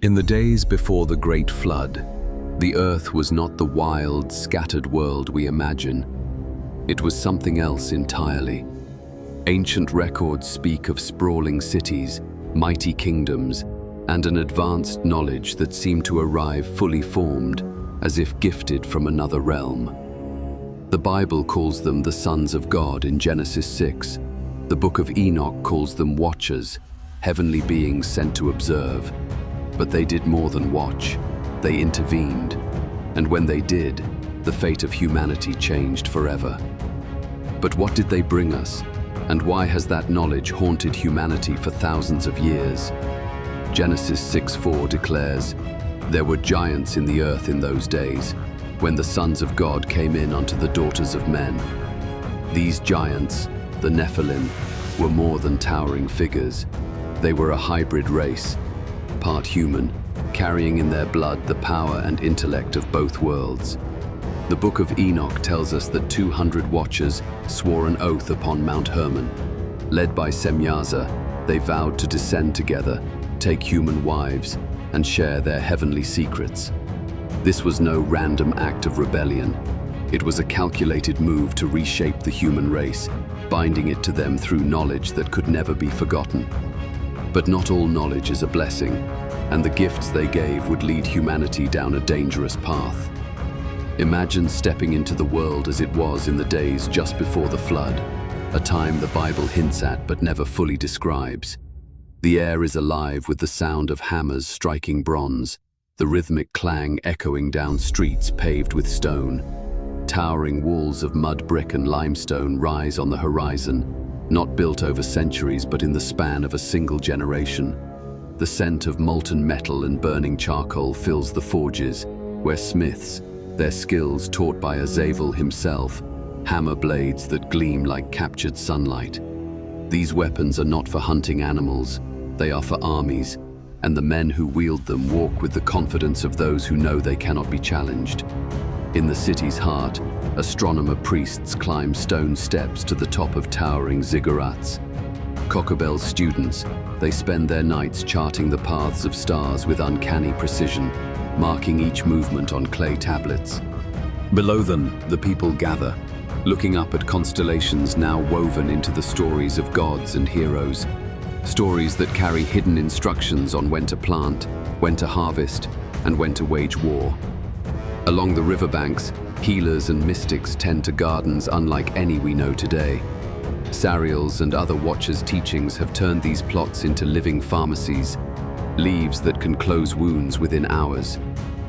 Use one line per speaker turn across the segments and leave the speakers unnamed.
In the days before the Great Flood, the earth was not the wild, scattered world we imagine. It was something else entirely. Ancient records speak of sprawling cities, mighty kingdoms, and an advanced knowledge that seemed to arrive fully formed, as if gifted from another realm. The Bible calls them the sons of God in Genesis 6. The Book of Enoch calls them watchers, heavenly beings sent to observe. But they did more than watch. They intervened. And when they did, the fate of humanity changed forever. But what did they bring us? And why has that knowledge haunted humanity for thousands of years? Genesis 6:4 declares, "There were giants in the earth in those days, when the sons of God came in unto the daughters of men." These giants, the Nephilim, were more than towering figures. They were a hybrid race, part human, carrying in their blood the power and intellect of both worlds. The Book of Enoch tells us that 200 watchers swore an oath upon Mount Hermon. Led by Semyaza, they vowed to descend together, take human wives, and share their heavenly secrets. This was no random act of rebellion. It was a calculated move to reshape the human race, binding it to them through knowledge that could never be forgotten. But not all knowledge is a blessing, and the gifts they gave would lead humanity down a dangerous path. Imagine stepping into the world as it was in the days just before the flood, a time the Bible hints at but never fully describes. The air is alive with the sound of hammers striking bronze, the rhythmic clang echoing down streets paved with stone. Towering walls of mud, brick, and limestone rise on the horizon, not built over centuries but in the span of a single generation. The scent of molten metal and burning charcoal fills the forges, where smiths, their skills taught by Azazel himself, hammer blades that gleam like captured sunlight. These weapons are not for hunting animals, they are for armies, and the men who wield them walk with the confidence of those who know they cannot be challenged. In the city's heart, astronomer priests climb stone steps to the top of towering ziggurats. Kokabel students, they spend their nights charting the paths of stars with uncanny precision, marking each movement on clay tablets. Below them, the people gather, looking up at constellations now woven into the stories of gods and heroes. Stories that carry hidden instructions on when to plant, when to harvest, and when to wage war. Along the riverbanks, healers and mystics tend to gardens unlike any we know today. Sariel's and other watchers' teachings have turned these plots into living pharmacies, leaves that can close wounds within hours,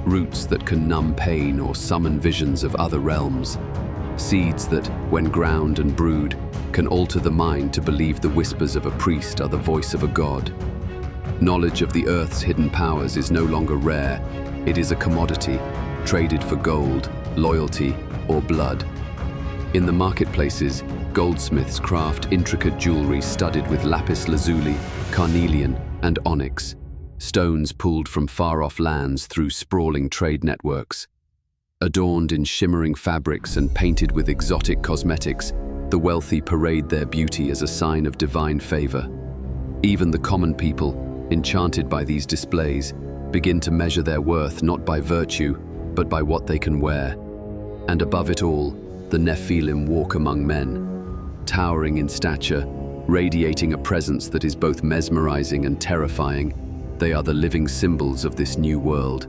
roots that can numb pain or summon visions of other realms, seeds that, when ground and brewed, can alter the mind to believe the whispers of a priest are the voice of a god. Knowledge of the earth's hidden powers is no longer rare, it is a commodity, traded for gold, loyalty, or blood. In the marketplaces, goldsmiths craft intricate jewelry studded with lapis lazuli, carnelian, and onyx, stones pulled from far-off lands through sprawling trade networks. Adorned in shimmering fabrics and painted with exotic cosmetics, the wealthy parade their beauty as a sign of divine favor. Even the common people, enchanted by these displays, begin to measure their worth not by virtue, but by what they can wear. And above it all, the Nephilim walk among men, towering in stature, radiating a presence that is both mesmerizing and terrifying. They are the living symbols of this new world,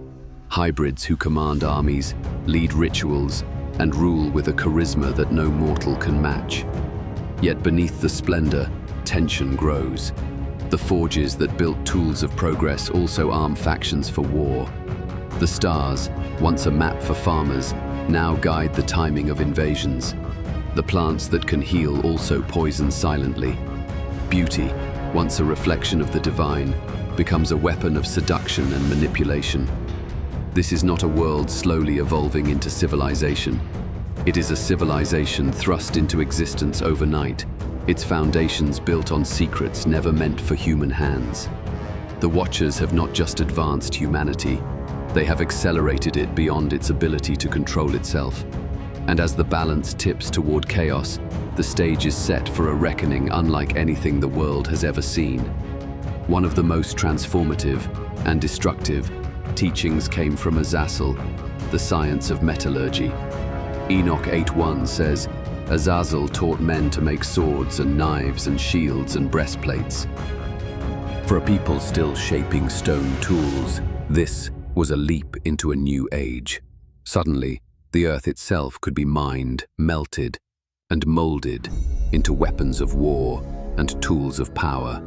hybrids who command armies, lead rituals, and rule with a charisma that no mortal can match. Yet beneath the splendor, tension grows. The forges that built tools of progress also arm factions for war. The stars, once a map for farmers, now guide the timing of invasions. The plants that can heal also poison silently. Beauty, once a reflection of the divine, becomes a weapon of seduction and manipulation. This is not a world slowly evolving into civilization. It is a civilization thrust into existence overnight, its foundations built on secrets never meant for human hands. The Watchers have not just advanced humanity, they have accelerated it beyond its ability to control itself. And as the balance tips toward chaos, the stage is set for a reckoning unlike anything the world has ever seen. One of the most transformative, and destructive, teachings came from Azazel, the science of metallurgy. Enoch 8:1 says, Azazel taught men to make swords and knives and shields and breastplates. For a people still shaping stone tools, this was a leap into a new age. Suddenly, the earth itself could be mined, melted, and molded into weapons of war and tools of power.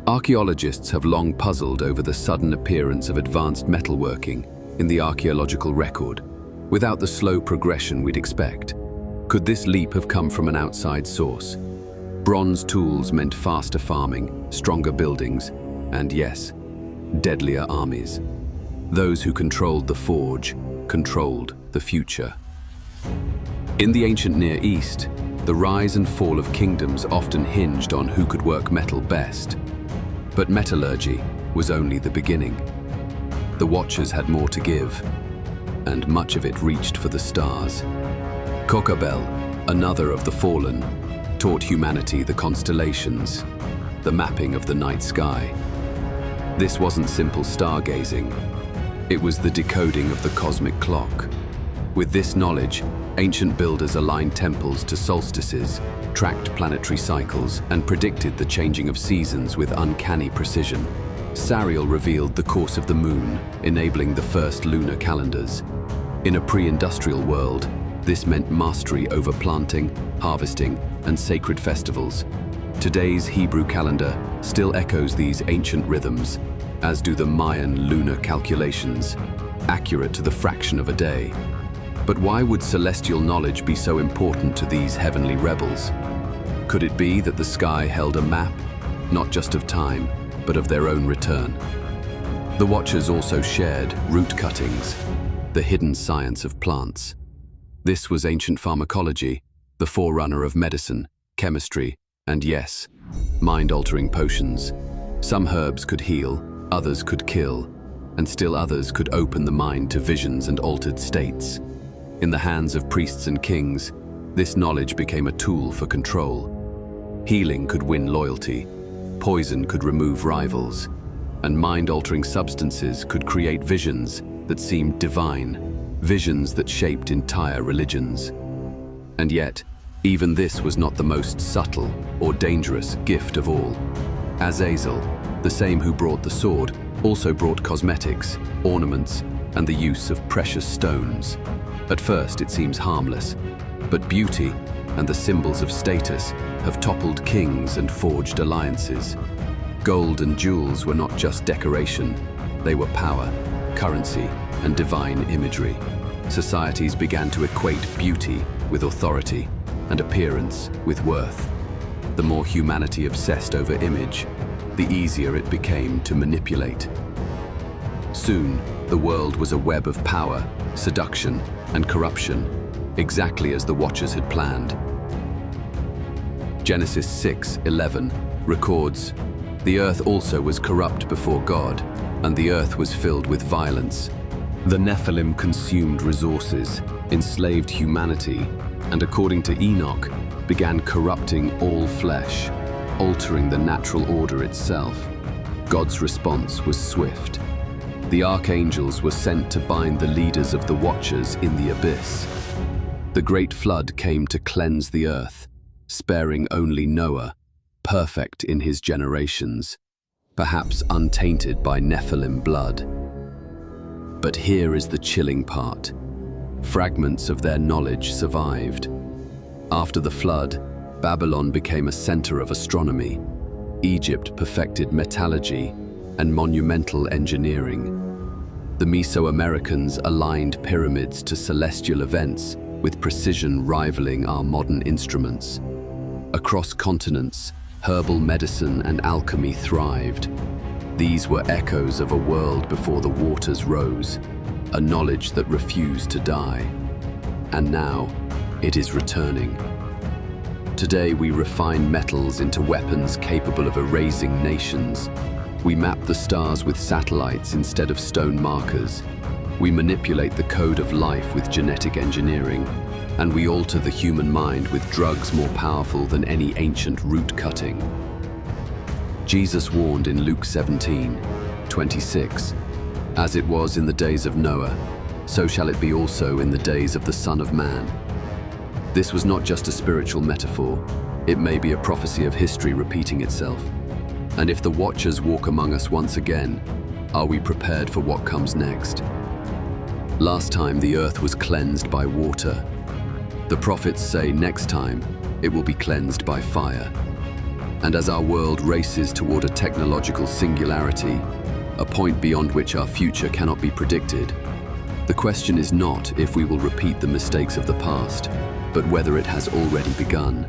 Archaeologists have long puzzled over the sudden appearance of advanced metalworking in the archaeological record, without the slow progression we'd expect. Could this leap have come from an outside source? Bronze tools meant faster farming, stronger buildings, and yes, deadlier armies. Those who controlled the forge controlled the future. In the ancient Near East, the rise and fall of kingdoms often hinged on who could work metal best. But metallurgy was only the beginning. The Watchers had more to give, and much of it reached for the stars. Kokabel, another of the fallen, taught humanity the constellations, the mapping of the night sky. This wasn't simple stargazing. It was the decoding of the cosmic clock. With this knowledge, ancient builders aligned temples to solstices, tracked planetary cycles, and predicted the changing of seasons with uncanny precision. Sariel revealed the course of the moon, enabling the first lunar calendars. In a pre-industrial world, this meant mastery over planting, harvesting, and sacred festivals. Today's Hebrew calendar still echoes these ancient rhythms, as do the Mayan lunar calculations, accurate to the fraction of a day. But why would celestial knowledge be so important to these heavenly rebels? Could it be that the sky held a map, not just of time, but of their own return? The Watchers also shared root cuttings, the hidden science of plants. This was ancient pharmacology, the forerunner of medicine, chemistry, and yes, mind-altering potions. Some herbs could heal, others could kill, and still others could open the mind to visions and altered states. In the hands of priests and kings, this knowledge became a tool for control. Healing could win loyalty, poison could remove rivals, and mind-altering substances could create visions that seemed divine, visions that shaped entire religions. And yet, even this was not the most subtle or dangerous gift of all. Azazel, the same who brought the sword, also brought cosmetics, ornaments, and the use of precious stones. At first it seems harmless, but beauty and the symbols of status have toppled kings and forged alliances. Gold and jewels were not just decoration, they were power, currency, and divine imagery. Societies began to equate beauty with authority and appearance with worth. The more humanity obsessed over image, the easier it became to manipulate. Soon, the world was a web of power, seduction, and corruption, exactly as the Watchers had planned. Genesis 6:11 records, "The earth also was corrupt before God, and the earth was filled with violence. The Nephilim consumed resources, enslaved humanity, and according to Enoch, began corrupting all flesh, altering the natural order itself." God's response was swift. The archangels were sent to bind the leaders of the Watchers in the abyss. The great flood came to cleanse the earth, sparing only Noah, perfect in his generations, perhaps untainted by Nephilim blood. But here is the chilling part. Fragments of their knowledge survived. After the flood, Babylon became a center of astronomy. Egypt perfected metallurgy and monumental engineering. The Mesoamericans aligned pyramids to celestial events with precision rivaling our modern instruments. Across continents, herbal medicine and alchemy thrived. These were echoes of a world before the waters rose, a knowledge that refused to die. And now, it is returning. Today we refine metals into weapons capable of erasing nations. We map the stars with satellites instead of stone markers. We manipulate the code of life with genetic engineering, and we alter the human mind with drugs more powerful than any ancient root cutting. Jesus warned in Luke 17, 26, "As it was in the days of Noah, so shall it be also in the days of the Son of Man." This was not just a spiritual metaphor, it may be a prophecy of history repeating itself. And if the Watchers walk among us once again, are we prepared for what comes next? Last time the earth was cleansed by water. The prophets say next time it will be cleansed by fire. And as our world races toward a technological singularity, a point beyond which our future cannot be predicted, the question is not if we will repeat the mistakes of the past, but whether it has already begun.